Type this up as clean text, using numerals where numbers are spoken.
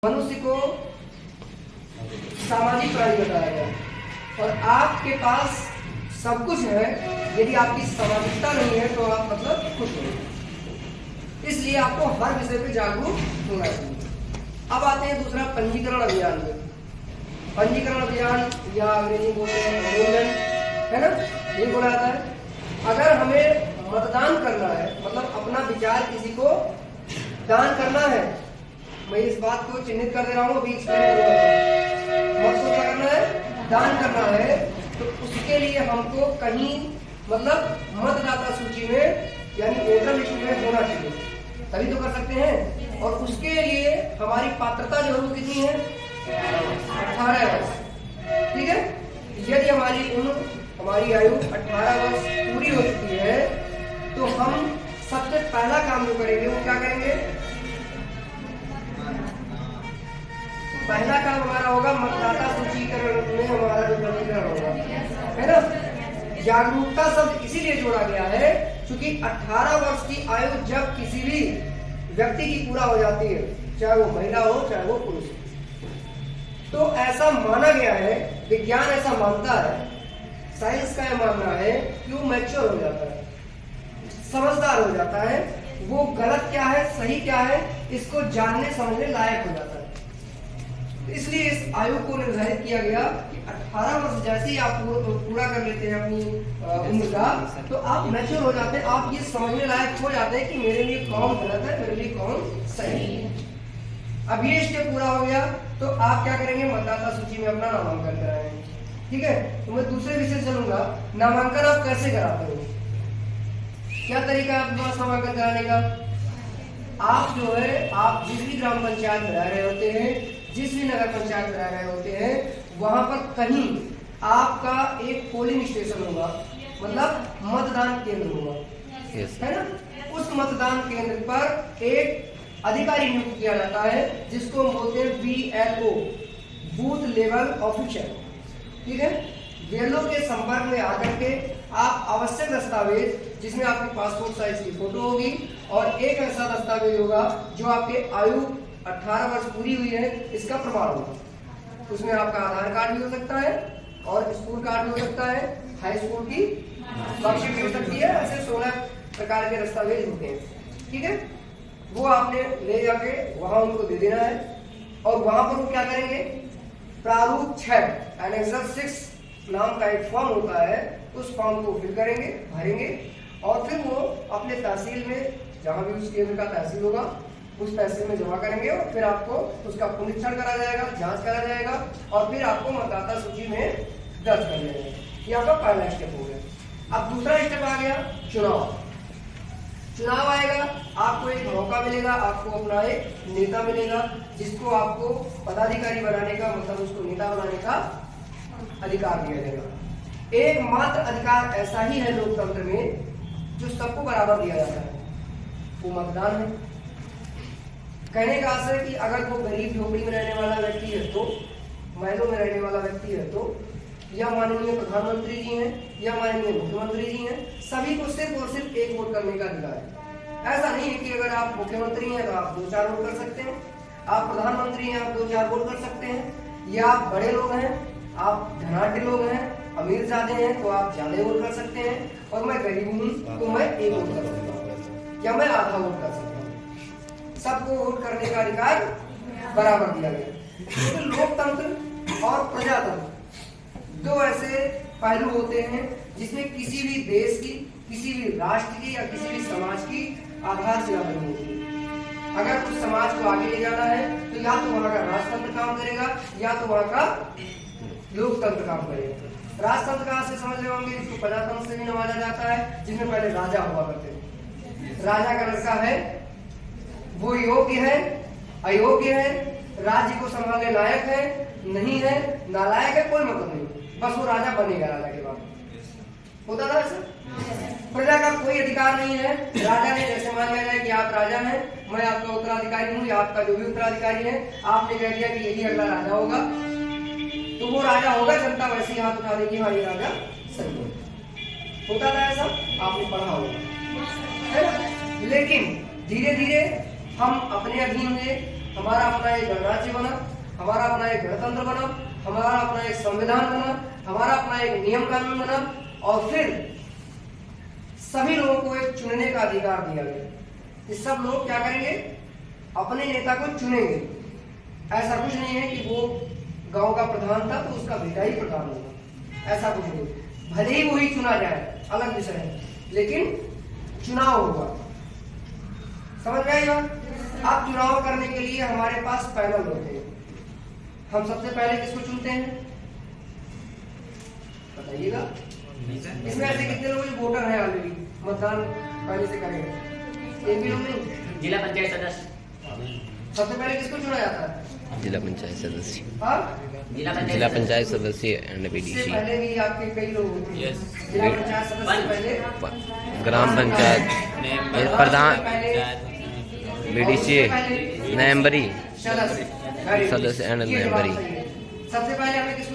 मनुष्य को सामाजिक प्राणी बताया गया और आपके पास सब कुछ है, यदि आपकी सामाजिकता नहीं है तो आप मतलब खुश हो। इसलिए आपको हर विषय पे जागरूक होना चाहिए। अब आते हैं दूसरा पंजीकरण अभियान में। पंजीकरण अभियान या अंग्रेजी बोलते हैं एनरोलमेंट, है ना, ये बोला जाता है। अगर हमें मतदान करना है, मतलब अपना विचार किसी को दान करना है, मैं इस बात को चिन्हित कर दे रहा हूँ, अभी एक्सप्लेन करूंगा। मत को क्या करना है, दान करना है, तो उसके लिए हमको कहीं मतलब मतदाता सूची में यानी वोटर लिस्ट में होना चाहिए, तभी तो कर सकते हैं। और उसके लिए हमारी पात्रता जो है वो कितनी है, 18 वर्ष, ठीक है। यदि हमारी उम्र, हमारी आयु 18 वर्ष पूरी हो चुकी है तो हम सबसे पहला काम जो करेंगे वो क्या करेंगे, पहला काम हमारा होगा मतदाता सूचीकरण में हमारा जो पंजीकरण होगा, है ना। जागरूकता शब्द इसीलिए जोड़ा गया है क्योंकि 18 वर्ष की आयु जब किसी भी व्यक्ति की पूरा हो जाती है, चाहे वो महिला हो चाहे वो पुरुष हो, तो ऐसा माना गया है, विज्ञान ऐसा मानता है, साइंस का यह मानना है कि वो मैच्योर हो जाता है, समझदार हो जाता है, वो गलत क्या है सही क्या है इसको जानने समझने लायक हो जाता है। इसलिए इस आयु को निर्धारित किया गया कि 18 वर्ष जैसे ही आप पूरा कर लेते हैं अपनी उम्र का, तो आप मैच्योर हो जाते हैं, आप ये समझने लायक हो जाते हैं कि मेरे लिए कौन गलत है, मेरे लिए कौन सही है। अब ये स्टेप पूरा हो गया तो आप क्या करेंगे, मतदाता सूची में अपना नामांकन कराएंगे, ठीक है। तो मैं दूसरे विषय चलूंगा, नामांकन आप कैसे कराते हो, क्या तरीका है आपके पास नामांकन कराने का। आप जो है, आप जिस भी ग्राम पंचायत में रह रहे होते हैं, जिस भी नगर पंचायत में रह रहे होते हैं, वहां पर कहीं आपका एक पोलिंग स्टेशन होगा, मतलब मतदान केंद्र होगा, है ना। उस मतदान केंद्र पर एक अधिकारी नियुक्त किया जाता है जिसको हम बोलते हैं BLO, बूथ लेवल ऑफिसर, ठीक है। BLO के संपर्क में आकर के आप आवश्यक दस्तावेज, जिसमें आपकी पासपोर्ट साइज की फोटो होगी और एक ऐसा दस्तावेज होगा जो आपके आयु 18 वर्ष पूरी हुई है इसका प्रमाण होगा। उसमें आपका आधार कार्ड भी हो सकता है और स्कूल कार्ड भी हो सकता है, हाई स्कूल की मार्कशीट भी हो सकती है, ऐसे 16 प्रकार के दस्तावेज होते हैं, ठीक है। वो आपने ले जाके वहां उनको दे देना है और वहां पर वो क्या करेंगे, प्रारूप 6 एनेक्सर 6 नाम का एक फॉर्म होता है, उस फॉर्म को फिल करेंगे, भरेंगे और फिर वो अपने तहसील में, जहां भी उस केंद्र का तहसील होगा उस तहसील में जमा करेंगे और फिर आपको उसका पुनरीक्षण करा जाएगा, जांच करा जाएगा और फिर आपको मतदाता सूची में दर्ज कर लिया जाएगा। ये आपका पहला स्टेप हो गया। अब दूसरा स्टेप आ गया चुनाव। चुनाव आएगा, आपको एक मौका मिलेगा, आपको अपना एक नेता मिलेगा जिसको आपको पदाधिकारी बनाने का, मतलब उसको नेता बनाने का अधिकार दिया जाएगा। एकमात्र अधिकार ऐसा ही है लोकतंत्र में जो सबको बराबर दिया जाता है, वो मतदान है। कहने का आशय है कि अगर वो गरीब झोपड़ी में रहने वाला व्यक्ति है तो, महलों में रहने वाला व्यक्ति है तो, या माननीय प्रधानमंत्री जी हैं या माननीय मुख्यमंत्री जी हैं, सभी को सिर्फ और सिर्फ एक वोट करने का अधिकार है। ऐसा नहीं है कि अगर आप मुख्यमंत्री हैं तो आप 2-4 वोट कर सकते हैं, आप प्रधानमंत्री हैं आप 2-4 वोट कर सकते हैं, या आप बड़े लोग हैं, आप धनाढ्य लोग हैं, अमीर ज्यादा हैं तो आप ज्यादा वोट कर सकते हैं, और मैं गरीब हूँ तो मैं 1 वोट कर सकता हूँ या मैं आधा वोट कर सकता हूँ। सबको वोट करने का अधिकार बराबर दिया गया। तो लोकतंत्र और प्रजातंत्र 2 ऐसे पहलू होते हैं जिसमें किसी भी देश की, किसी भी राष्ट्र की या किसी भी समाज की आधारशिला बनी होती है। अगर कुछ समाज को आगे ले जाना है तो या तो वहां का राजतंत्र काम करेगा या तो वहां का लोकतंत्र काम करेगा। राजतंत्र कहां से समझ रहे होंगे, इसको प्रजातंत्र से भी नवाजा जाता है, जिसमें पहले राजा हुआ करते थे। राजा का लड़का है, वो योग्य है अयोग्य है, राज्य को संभालने लायक है नहीं है, नालायक है, कोई मतलब नहीं, बस वो राजा बनेगा। राजा के बाद होता था ऐसा, प्रजा का कोई अधिकार नहीं है। राजा ने जैसे मान लिया जाए कि आप राजा हैं, मैं आपका उत्तराधिकारी हूँ या आपका जो भी उत्तराधिकारी है, आपने कह दिया कि यही अगला राजा होगा तो वो राजा होगा, जनता वैसे ही हाथ उठा देगी, हाँ ये राजा सही है। होता था ऐसा, आपने पढ़ा होगा, है ना। लेकिन धीरे धीरे हम अपने अधीन हुए, हमारा अपना एक गणराज्य बना, हमारा अपना एक गणतंत्र बना, हमारा अपना एक संविधान बना, हमारा अपना एक नियम कानून बना, और फिर सभी लोगों को एक चुनने का अधिकार दिया गया कि सब लोग क्या करेंगे, अपने नेता को चुनेंगे। ऐसा कुछ नहीं है कि वो गांव का प्रधान था तो उसका बेटा ही प्रधान होगा, ऐसा कुछ नहीं। भले ही वही चुना जाए, अलग विषय है, लेकिन चुनाव होगा। समझ में आई बात? अब चुनाव करने के लिए हमारे पास पैनल होते हैं। हम सबसे पहले किसको चुनते हैं, बताइएगा? इसमें ऐसे कितने लोग वोटर हैं ऑलरेडी, मतदान पहले से करेंगे? एक भी लोग नहीं। जिला पंचायत सदस्य सबसे पहले किसको चुना जाता है? जिला पंचायत सदस्य, जिला पंचायत सदस्य एंड इससे बीडीसी, पहले भी आपके कई लोग होते हैं। Yes. जिला पंचायत सदस्य पहले, ग्राम पंचायत, प्रधान, बीडीसी, मेंबरी, सदस्य सदस्य एंड ये जवाब मेंबरी। सही है। सबसे पहले हमें किसको